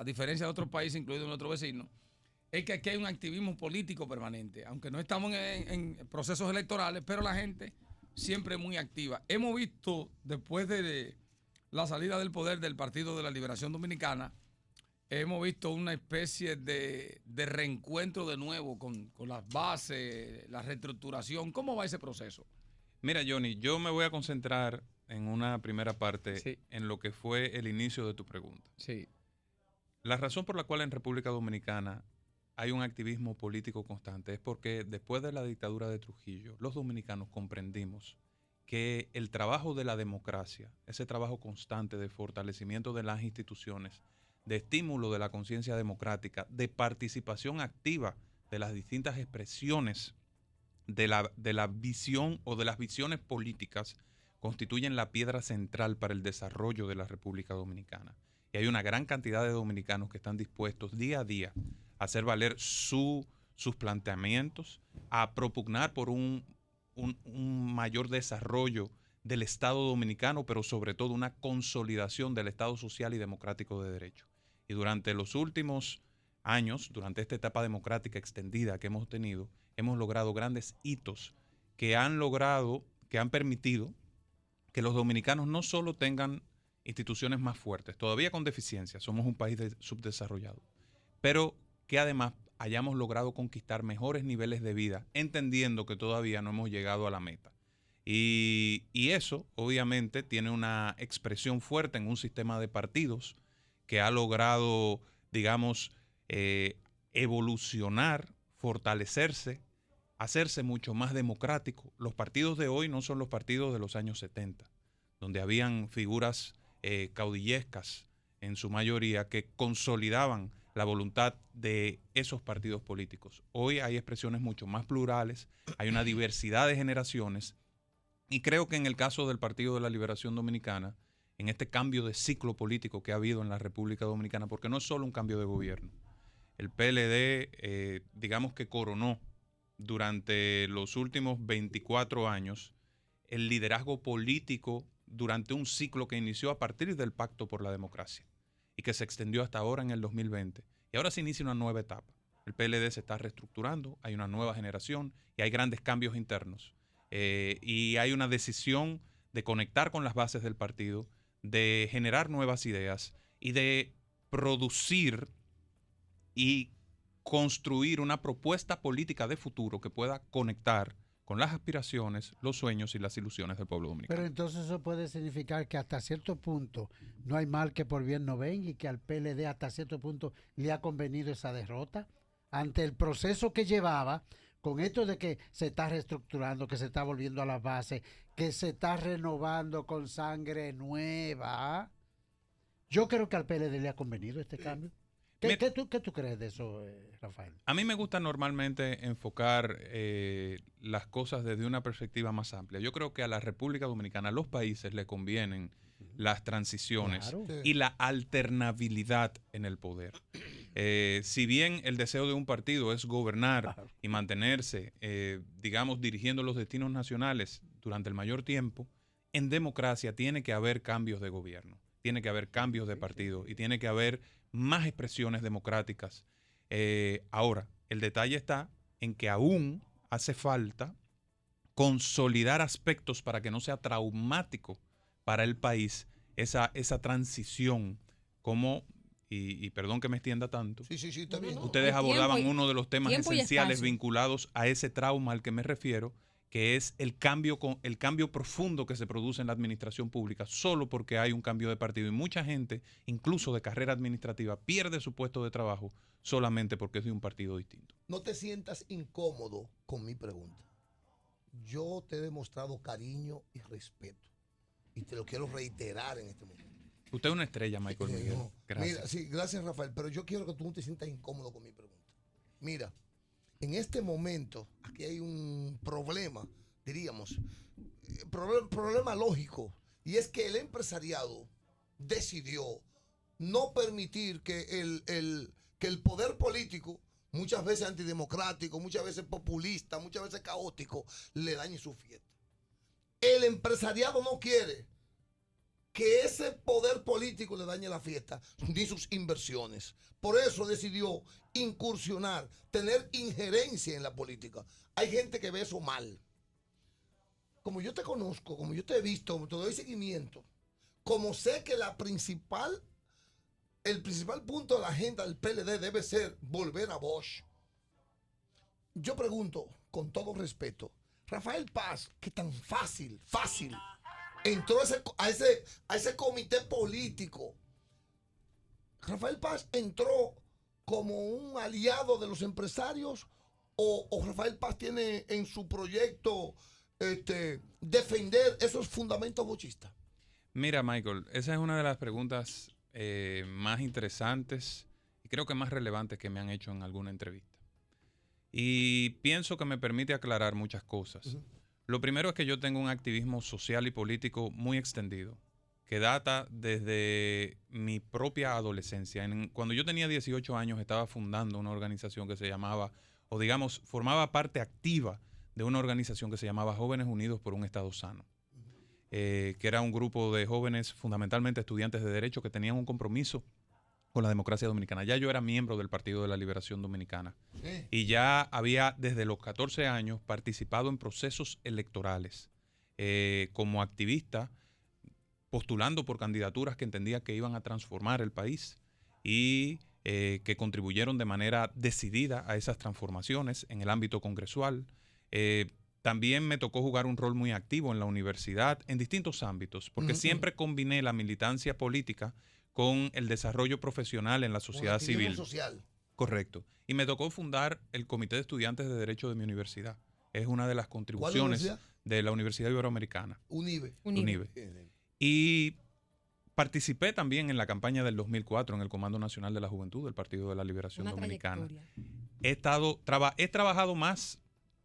a diferencia de otros países, incluido nuestro vecino, es que aquí hay un activismo político permanente. Aunque no estamos en procesos electorales, pero la gente siempre es muy activa. Hemos visto, después de la salida del poder del Partido de la Liberación Dominicana, hemos visto una especie de reencuentro de nuevo con las bases, la reestructuración. ¿Cómo va ese proceso? Mira, Johnny, yo me voy a concentrar en una primera parte en lo que fue el inicio de tu pregunta. Sí. La razón por la cual en República Dominicana hay un activismo político constante es porque después de la dictadura de Trujillo, los dominicanos comprendimos que el trabajo de la democracia, ese trabajo constante de fortalecimiento de las instituciones, de estímulo de la conciencia democrática, de participación activa de las distintas expresiones de la visión o de las visiones políticas, constituyen la piedra central para el desarrollo de la República Dominicana. Y hay una gran cantidad de dominicanos que están dispuestos día a día a hacer valer sus planteamientos, a propugnar por un mayor desarrollo del Estado dominicano, pero sobre todo una consolidación del Estado social y democrático de derecho. Y durante los últimos años, durante esta etapa democrática extendida que hemos tenido, hemos logrado grandes hitos que han permitido que los dominicanos no solo tengan instituciones más fuertes, todavía con deficiencias, somos un país subdesarrollado, pero que además hayamos logrado conquistar mejores niveles de vida, entendiendo que todavía no hemos llegado a la meta. Y eso, obviamente, tiene una expresión fuerte en un sistema de partidos que ha logrado, digamos, evolucionar, fortalecerse, hacerse mucho más democrático. Los partidos de hoy no son los partidos de los años 70, donde habían figuras caudillescas en su mayoría que consolidaban la voluntad de esos partidos políticos. Hoy hay expresiones mucho más plurales, hay una diversidad de generaciones y creo que en el caso del Partido de la Liberación Dominicana, en este cambio de ciclo político que ha habido en la República Dominicana, porque no es solo un cambio de gobierno, el PLD digamos que coronó durante los últimos 24 años el liderazgo político durante un ciclo que inició a partir del Pacto por la Democracia y que se extendió hasta ahora en el 2020. Y ahora se inicia una nueva etapa. El PLD se está reestructurando, hay una nueva generación y hay grandes cambios internos. Y hay una decisión de conectar con las bases del partido, de generar nuevas ideas y de producir y construir una propuesta política de futuro que pueda conectar con las aspiraciones, los sueños y las ilusiones del pueblo dominicano. Pero entonces eso puede significar que hasta cierto punto no hay mal que por bien no venga y que al PLD hasta cierto punto le ha convenido esa derrota ante el proceso que llevaba con esto de que se está reestructurando, que se está volviendo a las bases, que se está renovando con sangre nueva. Yo creo que al PLD le ha convenido este cambio. ¿Qué tú crees de eso, Rafael? A mí me gusta normalmente enfocar las cosas desde una perspectiva más amplia. Yo creo que a la República Dominicana, a los países, le convienen las transiciones y la alternabilidad en el poder. Si bien el deseo de un partido es gobernar y mantenerse, digamos, dirigiendo los destinos nacionales durante el mayor tiempo, en democracia tiene que haber cambios de gobierno, tiene que haber cambios de partido y tiene que haber más expresiones democráticas. Ahora, el detalle está en que aún hace falta consolidar aspectos para que no sea traumático para el país esa transición, como, y perdón que me extienda tanto, sí, está bien. Ustedes abordaban uno de los temas esenciales vinculados a ese trauma al que me refiero, que es el cambio profundo que se produce en la administración pública solo porque hay un cambio de partido. Y mucha gente, incluso de carrera administrativa, pierde su puesto de trabajo solamente porque es de un partido distinto. No te sientas incómodo con mi pregunta. Yo te he demostrado cariño y respeto. Y te lo quiero reiterar en este momento. Usted es una estrella, Michael Miguel. No. Gracias. Mira, sí, gracias, Rafael. Pero yo quiero que tú no te sientas incómodo con mi pregunta. Mira. En este momento, aquí hay un problema, diríamos, problema lógico, y es que el empresariado decidió no permitir que el poder político, muchas veces antidemocrático, muchas veces populista, muchas veces caótico, le dañe su fiesta. El empresariado no quiere que ese poder político le dañe la fiesta ni sus inversiones. Por eso decidió incursionar, tener injerencia en la política. Hay gente que ve eso mal. Como yo te conozco, como yo te he visto, te doy seguimiento, como sé que el principal punto de la agenda del PLD debe ser volver a Bosch. Yo pregunto, con todo respeto, Rafael Paz, que tan fácil, entró a ese comité político. ¿Rafael Paz entró como un aliado de los empresarios o Rafael Paz tiene en su proyecto defender esos fundamentos bochistas? Mira, Michael, esa es una de las preguntas más interesantes y creo que más relevantes que me han hecho en alguna entrevista. Y pienso que me permite aclarar muchas cosas. Uh-huh. Lo primero es que yo tengo un activismo social y político muy extendido, que data desde mi propia adolescencia. Cuando yo tenía 18 años estaba fundando una organización que se llamaba, o digamos, formaba parte activa de una organización que se llamaba Jóvenes Unidos por un Estado Sano, que era un grupo de jóvenes, fundamentalmente estudiantes de Derecho, que tenían un compromiso con la democracia dominicana. Ya yo era miembro del Partido de la Liberación Dominicana. Sí. Y ya había desde los 14 años participado en procesos electorales como activista, postulando por candidaturas que entendía que iban a transformar el país y que contribuyeron de manera decidida a esas transformaciones en el ámbito congresual. También me tocó jugar un rol muy activo en la universidad en distintos ámbitos, porque siempre combiné la militancia política con el desarrollo profesional en la sociedad civil. Social. Correcto. Y me tocó fundar el Comité de Estudiantes de Derecho de mi universidad. Es una de las contribuciones de la Universidad Iberoamericana. UNIBE. Y participé también en la campaña del 2004 en el Comando Nacional de la Juventud del Partido de la Liberación Dominicana. He trabajado más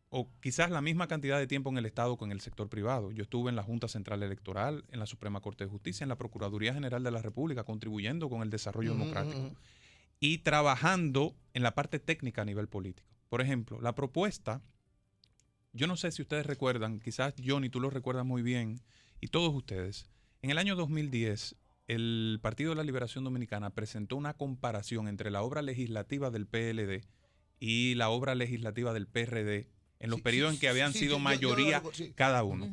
o quizás la misma cantidad de tiempo en el Estado que en el sector privado. Yo estuve en la Junta Central Electoral, en la Suprema Corte de Justicia, en la Procuraduría General de la República, contribuyendo con el desarrollo democrático y trabajando en la parte técnica a nivel político. Por ejemplo, la propuesta, yo no sé si ustedes recuerdan, quizás Johnny, tú lo recuerdas muy bien, y todos ustedes, en el año 2010, el Partido de la Liberación Dominicana presentó una comparación entre la obra legislativa del PLD y la obra legislativa del PRD en los periodos en que habían sido mayoría cada uno.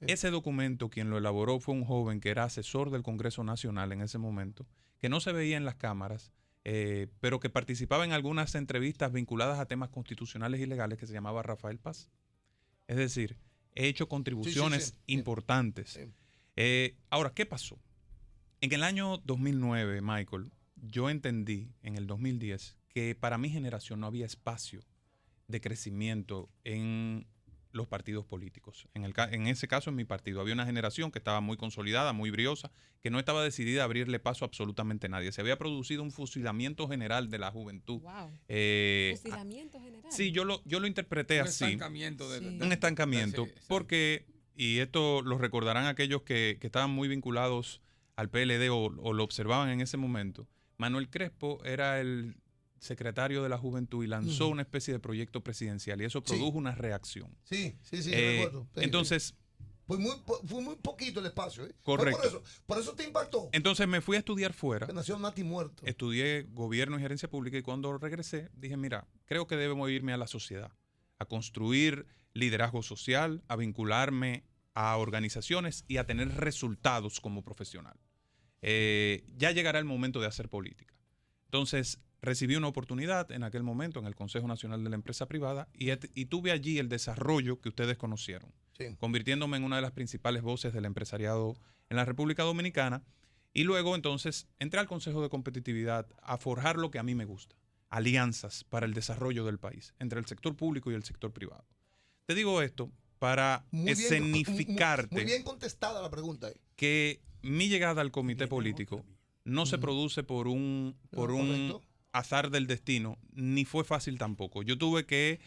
Ese documento, quien lo elaboró fue un joven que era asesor del Congreso Nacional en ese momento, que no se veía en las cámaras, pero que participaba en algunas entrevistas vinculadas a temas constitucionales y legales, que se llamaba Rafael Paz. Es decir, he hecho contribuciones importantes. Ahora, ¿qué pasó? En el año 2009, Michael, yo entendí en el 2010 que para mi generación no había espacio de crecimiento en los partidos políticos. En ese caso, en mi partido, había una generación que estaba muy consolidada, muy briosa, que no estaba decidida a abrirle paso a absolutamente nadie. Se había producido un fusilamiento general de la juventud. Wow. ¿Fusilamiento general? Sí, yo lo interpreté así. Un estancamiento. Sí. Porque, y esto lo recordarán aquellos que estaban muy vinculados al PLD o lo observaban en ese momento, Manuel Crespo era el secretario de la Juventud y lanzó una especie de proyecto presidencial y eso produjo una reacción. Sí, recuerdo. Entonces... Fue muy poquito el espacio. Correcto. Por eso te impactó. Entonces me fui a estudiar fuera. Que nació Nati muerto. Estudié gobierno y gerencia pública y cuando regresé dije, mira, creo que debemos irme a la sociedad, a construir liderazgo social, a vincularme a organizaciones y a tener resultados como profesional. Ya llegará el momento de hacer política. Entonces, recibí una oportunidad en aquel momento en el Consejo Nacional de la Empresa Privada y tuve allí el desarrollo que ustedes conocieron, convirtiéndome en una de las principales voces del empresariado en la República Dominicana y luego entonces entré al Consejo de Competitividad a forjar lo que a mí me gusta, alianzas para el desarrollo del país entre el sector público y el sector privado. Te digo esto para escenificarte muy bien contestada la pregunta. Que mi llegada al comité político no se produce por un azar del destino, ni fue fácil tampoco. Yo tuve que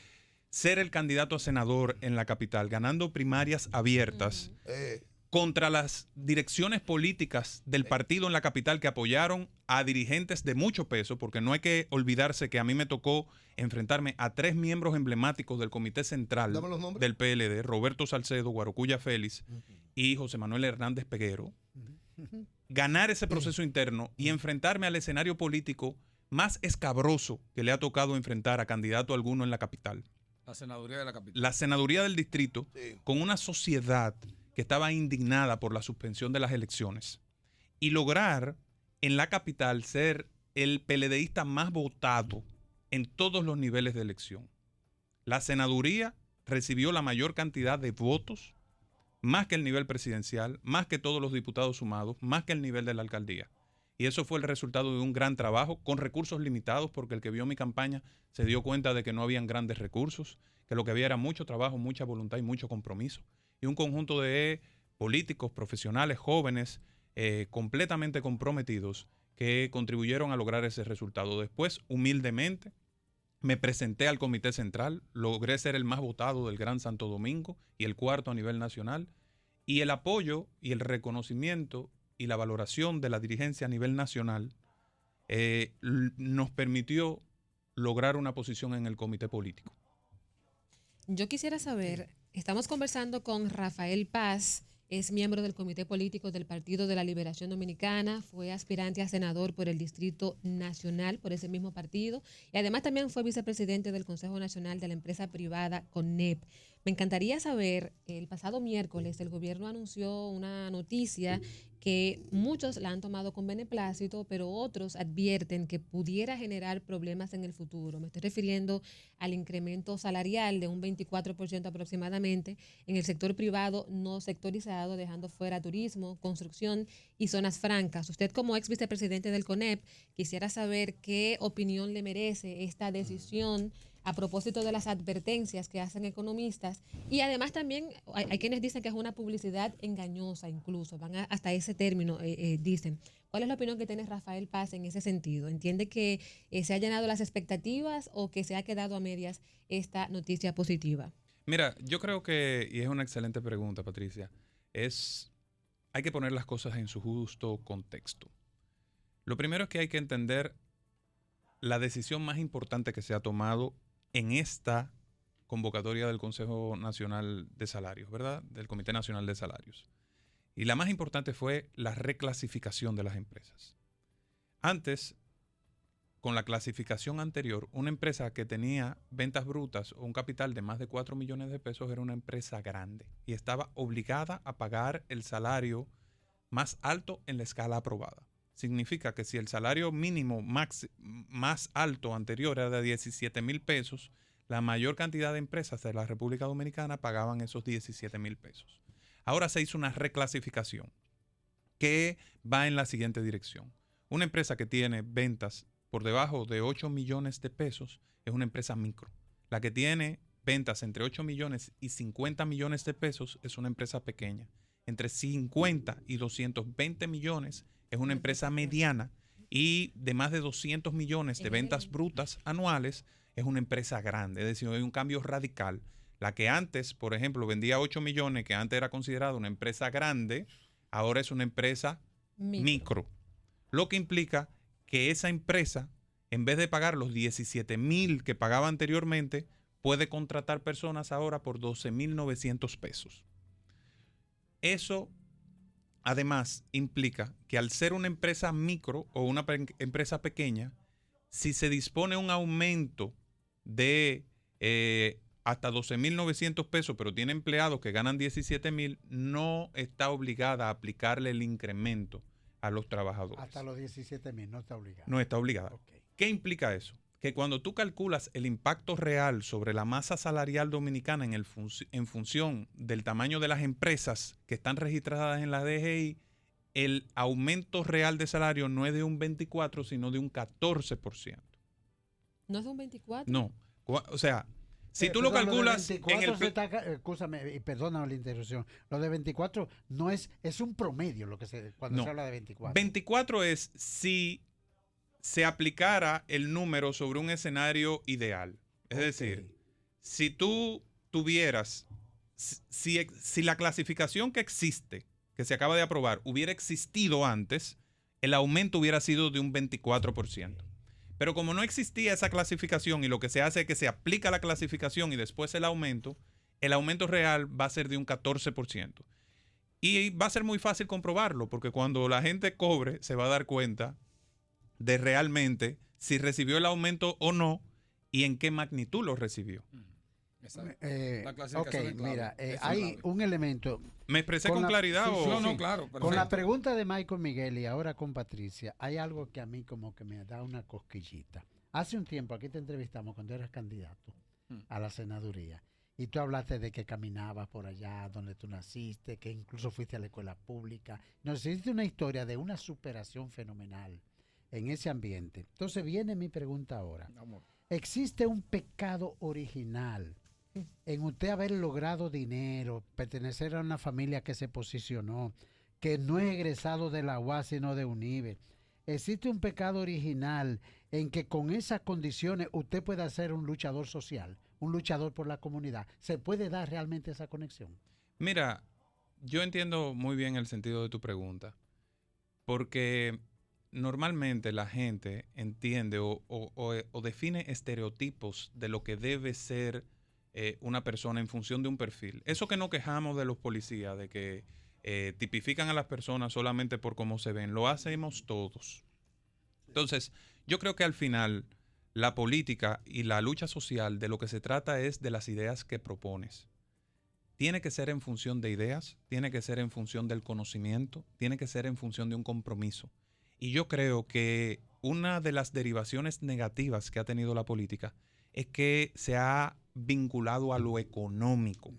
ser el candidato a senador en la capital, ganando primarias abiertas contra las direcciones políticas del partido en la capital que apoyaron a dirigentes de mucho peso, porque no hay que olvidarse que a mí me tocó enfrentarme a 3 miembros emblemáticos del Comité Central del PLD, Roberto Salcedo, Guarocuya Félix y José Manuel Hernández Peguero, ganar ese proceso interno y enfrentarme al escenario político más escabroso que le ha tocado enfrentar a candidato alguno en la capital. La senaduría de la capital. La senaduría del distrito, Sí. con una sociedad que estaba indignada por la suspensión de las elecciones, y lograr en la capital ser el PLDista más votado en todos los niveles de elección. La senaduría recibió la mayor cantidad de votos, más que el nivel presidencial, más que todos los diputados sumados, más que el nivel de la alcaldía. Y eso fue el resultado de un gran trabajo con recursos limitados, porque el que vio mi campaña se dio cuenta de que no habían grandes recursos, que lo que había era mucho trabajo, mucha voluntad y mucho compromiso. Y un conjunto de políticos, profesionales, jóvenes, completamente comprometidos, que contribuyeron a lograr ese resultado. Después, humildemente, me presenté al Comité Central, logré ser el más votado del Gran Santo Domingo y el cuarto a nivel nacional, y el apoyo y el reconocimiento y la valoración de la dirigencia a nivel nacional nos permitió lograr una posición en el comité político. Yo quisiera saber, estamos conversando con Rafael Paz, es miembro del Comité Político del Partido de la Liberación Dominicana, fue aspirante a senador por el Distrito Nacional, por ese mismo partido, y además también fue vicepresidente del Consejo Nacional de la empresa privada CONEP. Me encantaría saber, el pasado miércoles el gobierno anunció una noticia que muchos la han tomado con beneplácito, pero otros advierten que pudiera generar problemas en el futuro. Me estoy refiriendo al incremento salarial de un 24% aproximadamente en el sector privado no sectorizado, dejando fuera turismo, construcción y zonas francas. Usted, como ex vicepresidente del CONEP, quisiera saber qué opinión le merece esta decisión a propósito de las advertencias que hacen economistas, y además también hay quienes dicen que es una publicidad engañosa, incluso van hasta ese término, dicen. ¿Cuál es la opinión que tiene Rafael Paz en ese sentido? ¿Entiende que se ha llenado las expectativas o que se ha quedado a medias esta noticia positiva? Mira, yo creo que, y es una excelente pregunta, Patricia, hay que poner las cosas en su justo contexto. Lo primero es que hay que entender la decisión más importante que se ha tomado en esta convocatoria del Consejo Nacional de Salarios, ¿verdad? Del Comité Nacional de Salarios. Y la más importante fue la reclasificación de las empresas. Antes, con la clasificación anterior, una empresa que tenía ventas brutas o un capital de más de 4 millones de pesos era una empresa grande y estaba obligada a pagar el salario más alto en la escala aprobada. Significa que si el salario mínimo más alto anterior era de 17,000 pesos, la mayor cantidad de empresas de la República Dominicana pagaban esos 17,000 pesos. Ahora se hizo una reclasificación que va en la siguiente dirección. Una empresa que tiene ventas por debajo de 8 millones de pesos es una empresa micro. La que tiene ventas entre 8 millones y 50 millones de pesos es una empresa pequeña. Entre 50 y 220 millones es una empresa mediana, y de más de 200 millones de ventas brutas anuales es una empresa grande. Es decir, hay un cambio radical. La que antes, por ejemplo, vendía 8 millones, que antes era considerada una empresa grande, ahora es una empresa micro. Lo que implica que esa empresa, en vez de pagar los 17,000 que pagaba anteriormente, puede contratar personas ahora por 12,900 pesos. Eso además implica que al ser una empresa micro o una empresa pequeña, si se dispone un aumento de hasta 12,900 pesos, pero tiene empleados que ganan 17,000, no está obligada a aplicarle el incremento a los trabajadores. Hasta los 17,000 no está obligada. No está obligada. Okay. ¿Qué implica eso? Que cuando tú calculas el impacto real sobre la masa salarial dominicana en función del tamaño de las empresas que están registradas en la DGI, el aumento real de salario no es de un 24%, sino de un 14%. ¿No es de un 24%? No. O sea, si tú lo calculas en el... Escúchame, y perdóname la interrupción. Lo de 24 no es un promedio cuando se habla de 24. 24 es si se aplicara el número sobre un escenario ideal. Es decir, si tú tuvieras, si la clasificación que existe, que se acaba de aprobar, hubiera existido antes, el aumento hubiera sido de un 24%. Pero como no existía esa clasificación y lo que se hace es que se aplica la clasificación y después el aumento real va a ser de un 14%. Y va a ser muy fácil comprobarlo, porque cuando la gente cobre, se va a dar cuenta de realmente si recibió el aumento o no y en qué magnitud lo recibió. Exacto. La Ok, clasificación es clave. mira, Eso es hay clave. un elemento. ¿Me expresé Con con la- claridad sí, o...? sí, No, no, sí. claro. Con la Perfecto. pregunta de Michael Miguel y ahora con Patricia, hay algo que a mí como que me da una cosquillita. Hace un tiempo aquí te entrevistamos cuando eras candidato a la senaduría y tú hablaste de que caminabas por allá donde tú naciste, que incluso fuiste a la escuela pública. Nos hiciste una historia de una superación fenomenal en ese ambiente. Entonces viene mi pregunta ahora. Amor. ¿Existe un pecado original en usted haber logrado dinero, pertenecer a una familia que se posicionó, que no es egresado de la UAS sino de UNIBE? ¿Existe un pecado original en que con esas condiciones usted pueda ser un luchador social, un luchador por la comunidad? ¿Se puede dar realmente esa conexión? Mira, yo entiendo muy bien el sentido de tu pregunta, porque normalmente la gente entiende o define estereotipos de lo que debe ser una persona en función de un perfil. Eso que no quejamos de los policías, de que tipifican a las personas solamente por cómo se ven, lo hacemos todos. Entonces, yo creo que al final la política y la lucha social de lo que se trata es de las ideas que propones. Tiene que ser en función de ideas, tiene que ser en función del conocimiento, tiene que ser en función de un compromiso. Y yo creo que una de las derivaciones negativas que ha tenido la política es que se ha vinculado a lo económico.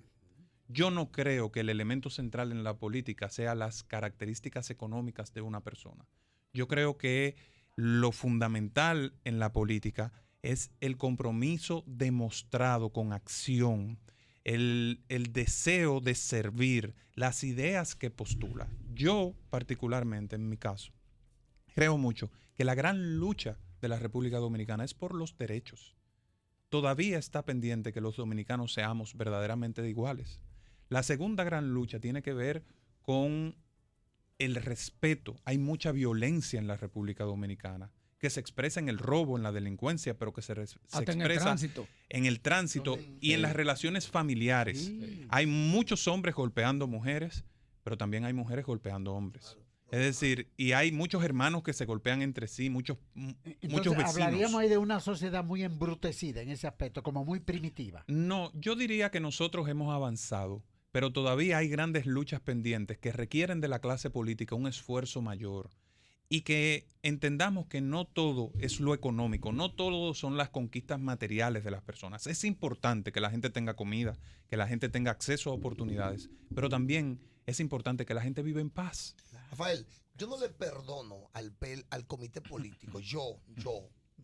Yo no creo que el elemento central en la política sea las características económicas de una persona. Yo creo que lo fundamental en la política es el compromiso demostrado con acción, el deseo de servir, las ideas que postula. Yo, particularmente, en mi caso, creo mucho que la gran lucha de la República Dominicana es por los derechos. Todavía está pendiente que los dominicanos seamos verdaderamente iguales. La segunda gran lucha tiene que ver con el respeto. Hay mucha violencia en la República Dominicana que se expresa en el robo, en la delincuencia, pero que se Hasta en el expresa tránsito. en el tránsito y en las relaciones familiares. Sí. Hay muchos hombres golpeando mujeres, pero también hay mujeres golpeando hombres. Es decir, y hay muchos hermanos que se golpean entre sí, muchos Entonces, vecinos. hablaríamos ahí de una sociedad muy embrutecida en ese aspecto, como muy primitiva. No, yo diría que nosotros hemos avanzado, pero todavía hay grandes luchas pendientes que requieren de la clase política un esfuerzo mayor y que entendamos que no todo es lo económico, no todo son las conquistas materiales de las personas. Es importante que la gente tenga comida, que la gente tenga acceso a oportunidades, pero también es importante que la gente viva en paz. Rafael, yo no le perdono al comité político. Yo.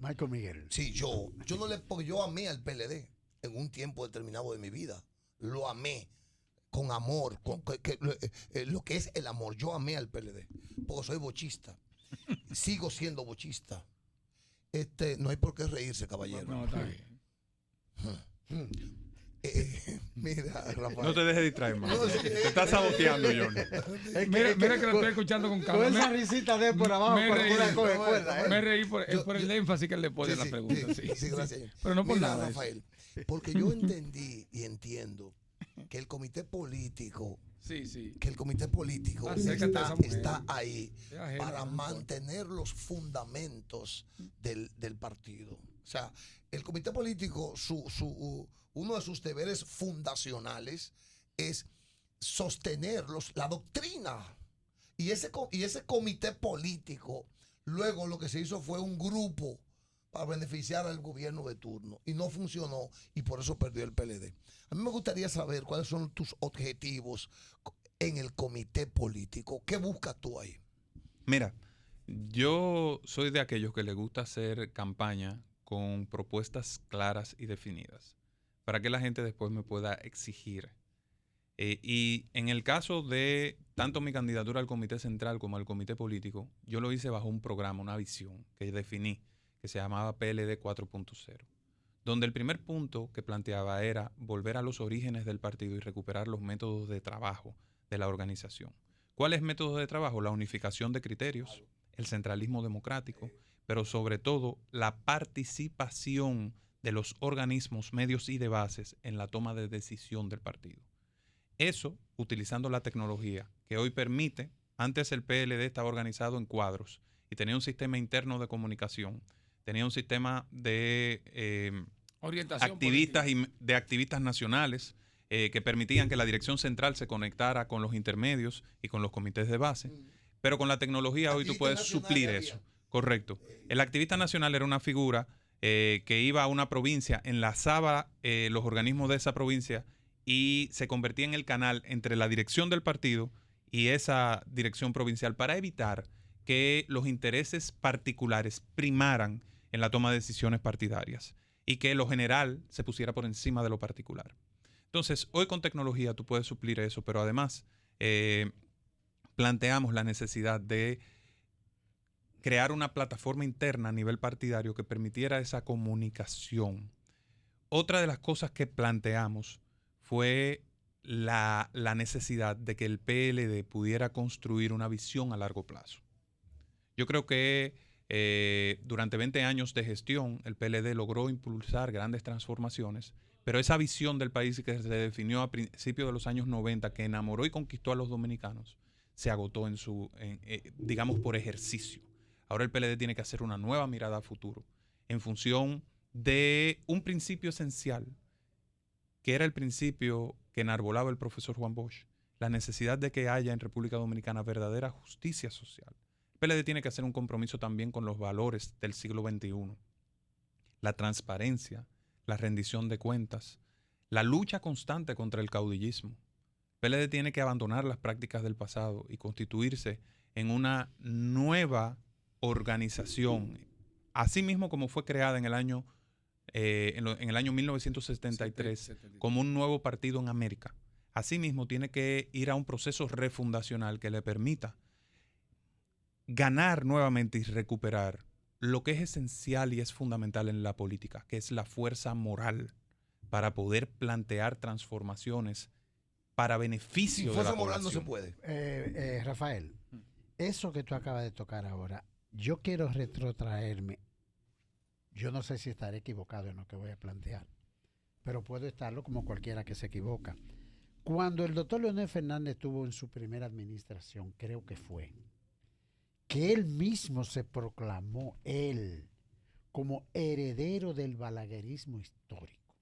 Michael Miguel. Sí, yo no le, porque yo amé al PLD en un tiempo determinado de mi vida. Lo amé con amor, lo que es el amor. Yo amé al PLD porque soy bochista. Sigo siendo bochista. No hay por qué reírse, caballero. No, está bien. Mira, Rafael. No te dejes distraer más. No, sí. Te estás saboteando, John. Mira que lo estoy escuchando con calma. Con esa risita de por abajo, me por reí. una coge cuerda, ¿eh? Me reí por el énfasis que él le pone a la Sí, pregunta. Sí, sí, gracias. Pero no por Mira, nada. Rafael, porque yo entendí y entiendo que el comité político Sí. que el comité político Acércate a esa mujer. está ahí Es ajena, para no importa. mantener los fundamentos del partido. O sea, el comité político, uno de sus deberes fundacionales es sostener la doctrina. Y ese comité político, luego lo que se hizo fue un grupo para beneficiar al gobierno de turno. Y no funcionó y por eso perdió el PLD. A mí me gustaría saber cuáles son tus objetivos en el comité político. ¿Qué buscas tú ahí? Mira, yo soy de aquellos que les gusta hacer campaña con propuestas claras y definidas para que la gente después me pueda exigir. Y en el caso de tanto mi candidatura al comité central como al comité político, yo lo hice bajo un programa, una visión que definí, que se llamaba PLD 4.0, donde el primer punto que planteaba era volver a los orígenes del partido y recuperar los métodos de trabajo de la organización. ¿Cuáles métodos de trabajo? La unificación de criterios, el centralismo democrático, pero sobre todo la participación de los organismos, medios y de bases en la toma de decisión del partido. Eso utilizando la tecnología que hoy permite, antes el PLD estaba organizado en cuadros y tenía un sistema interno de comunicación, tenía un sistema de Orientación activistas política. de activistas nacionales que permitían que la dirección central se conectara con los intermedios y con los comités de base. Pero con la tecnología hoy tú Activistas puedes nacionales suplir había. eso. Correcto. El activista nacional era una figura que iba a una provincia, enlazaba los organismos de esa provincia y se convertía en el canal entre la dirección del partido y esa dirección provincial para evitar que los intereses particulares primaran en la toma de decisiones partidarias y que lo general se pusiera por encima de lo particular. Entonces, hoy con tecnología tú puedes suplir eso, pero además planteamos la necesidad de crear una plataforma interna a nivel partidario que permitiera esa comunicación. Otra de las cosas que planteamos fue la necesidad de que el PLD pudiera construir una visión a largo plazo. Yo creo que durante 20 años de gestión el PLD logró impulsar grandes transformaciones, pero esa visión del país que se definió a principios de los años 90, que enamoró y conquistó a los dominicanos, se agotó digamos, por ejercicio. Ahora el PLD tiene que hacer una nueva mirada a futuro en función de un principio esencial, que era el principio que enarbolaba el profesor Juan Bosch, la necesidad de que haya en República Dominicana verdadera justicia social. El PLD tiene que hacer un compromiso también con los valores del siglo XXI, la transparencia, la rendición de cuentas, la lucha constante contra el caudillismo. El PLD tiene que abandonar las prácticas del pasado y constituirse en una nueva organización, así mismo como fue creada en el año 1973 como un nuevo partido en América. Asimismo, tiene que ir a un proceso refundacional que le permita ganar nuevamente y recuperar lo que es esencial y es fundamental en la política, que es la fuerza moral para poder plantear transformaciones para beneficio de la Fuerza moral no se población. puede. Rafael, eso que tú acabas de tocar ahora, yo quiero retrotraerme. Yo no sé si estaré equivocado en lo que voy a plantear, pero puedo estarlo como cualquiera que se equivoca. Cuando el doctor Leonel Fernández estuvo en su primera administración, creo que fue, que él mismo se proclamó él como heredero del balaguerismo histórico.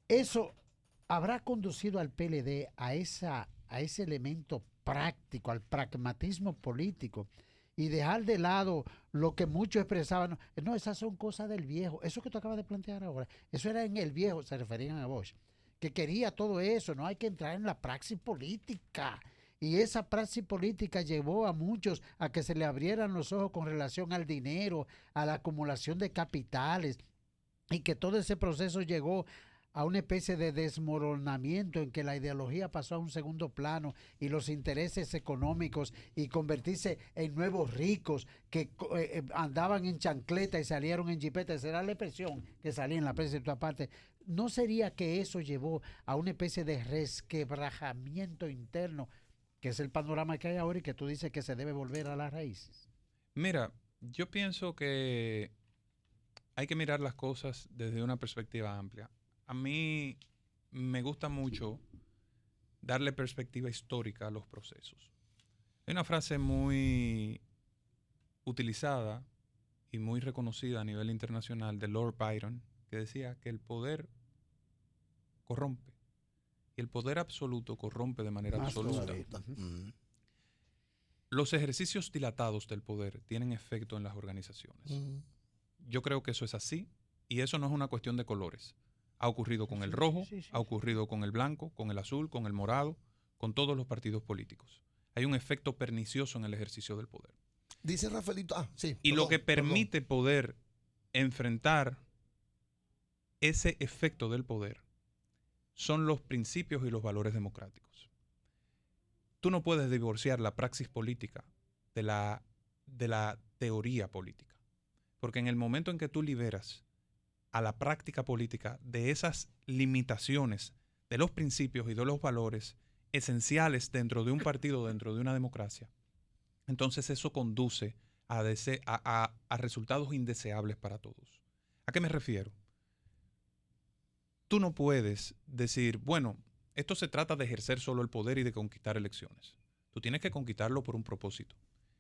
Eso habrá conducido al PLD a ese elemento práctico, al pragmatismo político, y dejar de lado lo que muchos expresaban. No, esas son cosas del viejo. Eso que tú acabas de plantear ahora, eso era en el viejo, se referían a Bosch, que quería todo eso. No hay que entrar en la praxis política. Y esa praxis política llevó a muchos a que se le abrieran los ojos con relación al dinero, a la acumulación de capitales, y que todo ese proceso llegó a una especie de desmoronamiento en que la ideología pasó a un segundo plano y los intereses económicos y convertirse en nuevos ricos que andaban en chancleta y salieron en jipeta. Esa era la expresión que salía en la prensa de todas partes. ¿No sería que eso llevó a una especie de resquebrajamiento interno, que es el panorama que hay ahora y que tú dices que se debe volver a las raíces? Mira, yo pienso que hay que mirar las cosas desde una perspectiva amplia. A mí me gusta mucho darle perspectiva histórica a los procesos. Hay una frase muy utilizada y muy reconocida a nivel internacional de Lord Byron que decía que el poder corrompe y el poder absoluto corrompe de manera absoluta. Los ejercicios dilatados del poder tienen efecto en las organizaciones. Yo creo que eso es así y eso no es una cuestión de colores. Ha ocurrido con el rojo, ha ocurrido con el blanco, con el azul, con el morado, con todos los partidos políticos. Hay un efecto pernicioso en el ejercicio del poder. Dice Rafaelito, sí. Y lo que permite poder enfrentar ese efecto del poder son los principios y los valores democráticos. Tú no puedes divorciar la praxis política de la teoría política. Porque en el momento en que tú liberas a la práctica política de esas limitaciones de los principios y de los valores esenciales dentro de un partido, dentro de una democracia, entonces eso conduce a resultados indeseables para todos. ¿A qué me refiero? Tú no puedes decir, bueno, esto se trata de ejercer solo el poder y de conquistar elecciones. Tú tienes que conquistarlo por un propósito.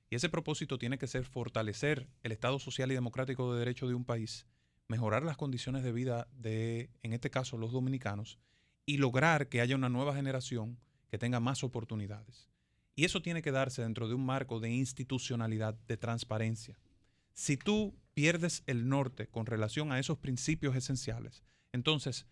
Y ese propósito tiene que ser fortalecer el Estado social y democrático de derecho de un país, mejorar las condiciones de vida de, en este caso, los dominicanos, y lograr que haya una nueva generación que tenga más oportunidades. Y eso tiene que darse dentro de un marco de institucionalidad, de transparencia. Si tú pierdes el norte con relación a esos principios esenciales, entonces,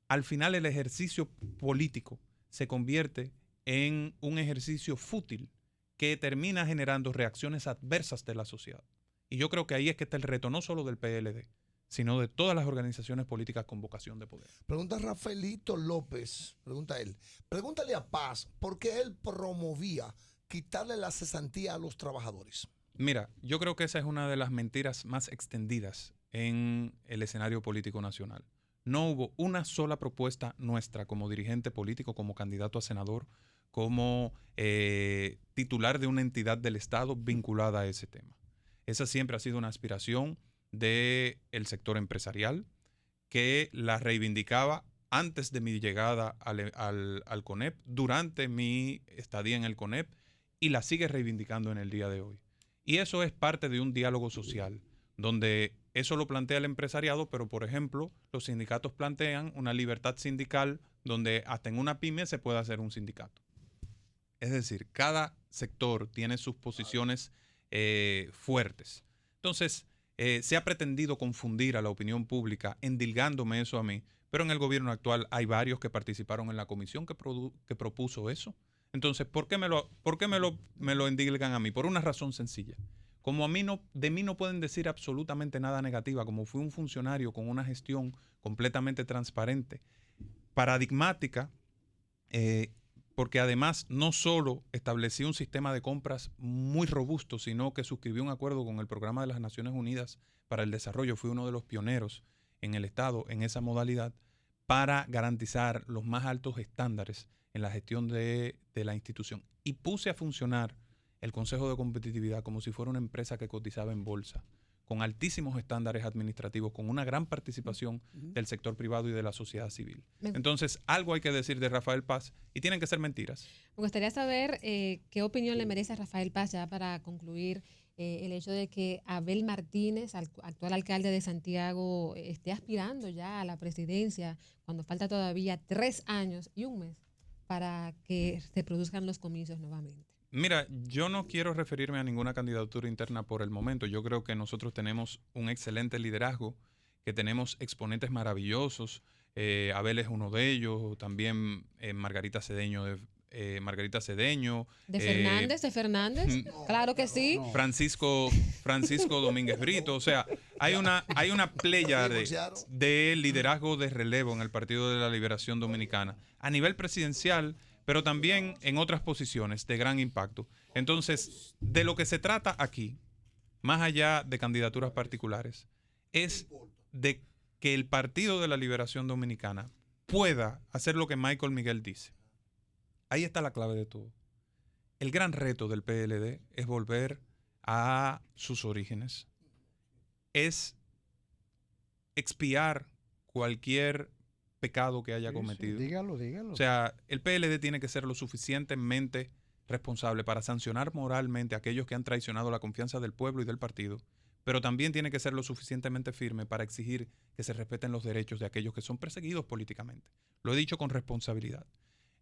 al final el ejercicio político se convierte en un ejercicio fútil que termina generando reacciones adversas de la sociedad. Y yo creo que ahí es que está el reto, no solo del PLD, sino de todas las organizaciones políticas con vocación de poder. Pregunta Rafaelito López, pregunta él. Pregúntale a Paz por qué él promovía quitarle la cesantía a los trabajadores. Mira, yo creo que esa es una de las mentiras más extendidas en el escenario político nacional. No hubo una sola propuesta nuestra como dirigente político, como candidato a senador, como titular de una entidad del Estado vinculada a ese tema. Esa siempre ha sido una aspiración del sector empresarial, que la reivindicaba antes de mi llegada al CONEP, durante mi estadía en el CONEP, y la sigue reivindicando en el día de hoy. Y eso es parte de un diálogo social, donde eso lo plantea el empresariado, pero por ejemplo, los sindicatos plantean una libertad sindical donde hasta en una pyme se puede hacer un sindicato. Es decir, cada sector tiene sus posiciones fuertes. Entonces, se ha pretendido confundir a la opinión pública endilgándome eso a mí, pero en el gobierno actual hay varios que participaron en la comisión que propuso eso. Entonces, ¿por qué me lo endilgan a mí? Por una razón sencilla. Como de mí no pueden decir absolutamente nada negativa, como fui un funcionario con una gestión completamente transparente, paradigmática, porque además no solo establecí un sistema de compras muy robusto, sino que suscribí un acuerdo con el Programa de las Naciones Unidas para el Desarrollo. Fui uno de los pioneros en el Estado en esa modalidad para garantizar los más altos estándares en la gestión de la institución. Y puse a funcionar el Consejo de Competitividad como si fuera una empresa que cotizaba en bolsa, con altísimos estándares administrativos, con una gran participación del sector privado y de la sociedad civil. Entonces, algo hay que decir de Rafael Paz y tienen que ser mentiras. Me gustaría saber qué opinión le merece a Rafael Paz, ya para concluir, el hecho de que Abel Martínez, actual alcalde de Santiago, esté aspirando ya a la presidencia cuando falta todavía 3 años y 1 mes para que se produzcan los comicios nuevamente. Mira, yo no quiero referirme a ninguna candidatura interna por el momento. Yo creo que nosotros tenemos un excelente liderazgo, que tenemos exponentes maravillosos. Abel es uno de ellos, también Margarita Cedeño. ¿De Fernández? Claro que sí. Francisco Domínguez Brito. O sea, hay una playa de liderazgo de relevo en el Partido de la Liberación Dominicana. A nivel presidencial, pero también en otras posiciones de gran impacto. Entonces, de lo que se trata aquí, más allá de candidaturas particulares, es de que el Partido de la Liberación Dominicana pueda hacer lo que Michael Miguel dice. Ahí está la clave de todo. El gran reto del PLD es volver a sus orígenes. Es expiar cualquier pecado que haya cometido. Sí, dígalo. O sea, el PLD tiene que ser lo suficientemente responsable para sancionar moralmente a aquellos que han traicionado la confianza del pueblo y del partido, pero también tiene que ser lo suficientemente firme para exigir que se respeten los derechos de aquellos que son perseguidos políticamente. Lo he dicho con responsabilidad.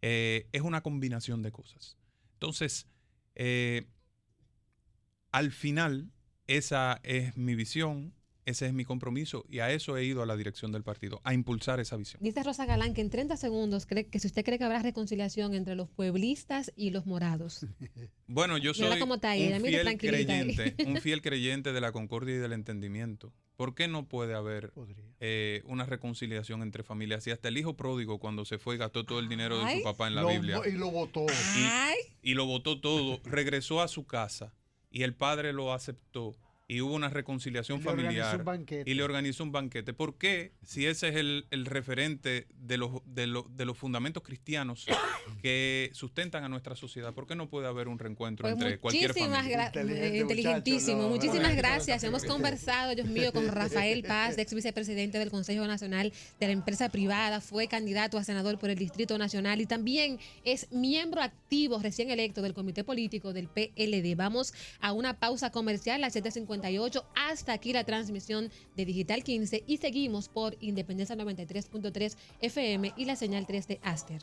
Es una combinación de cosas. Entonces, al final, esa es mi visión. Ese es mi compromiso y a eso he ido a la dirección del partido, a impulsar esa visión. Dice Rosa Galán que en 30 segundos cree que si usted cree que habrá reconciliación entre los pueblistas y los morados. Bueno, yo soy un fiel creyente de la concordia y del entendimiento. ¿Por qué no puede haber una reconciliación entre familias? Y hasta el hijo pródigo, cuando se fue y gastó todo el dinero de su papá en la Biblia. Y lo votó. Y lo votó todo. Regresó a su casa y el padre lo aceptó y hubo una reconciliación Y le organizó familiar un banquete. y le organizó un banquete. ¿Por qué? Si ese es el referente de los fundamentos cristianos que sustentan a nuestra sociedad, ¿por qué no puede haber un reencuentro Pues entre cualquier familia? inteligentísimo. muchacho, no, Muchísimas bueno, gracias. Hemos conversado, Dios mío, con Rafael Paz, ex vicepresidente del Consejo Nacional de la Empresa Privada, fue candidato a senador por el Distrito Nacional y también es miembro activo recién electo del Comité Político del PLD. Vamos a una pausa comercial a las 7:58. Hasta aquí la transmisión de Digital 15 y seguimos por Independencia 93.3 FM y la señal 3 de Aster.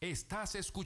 Estás escuchando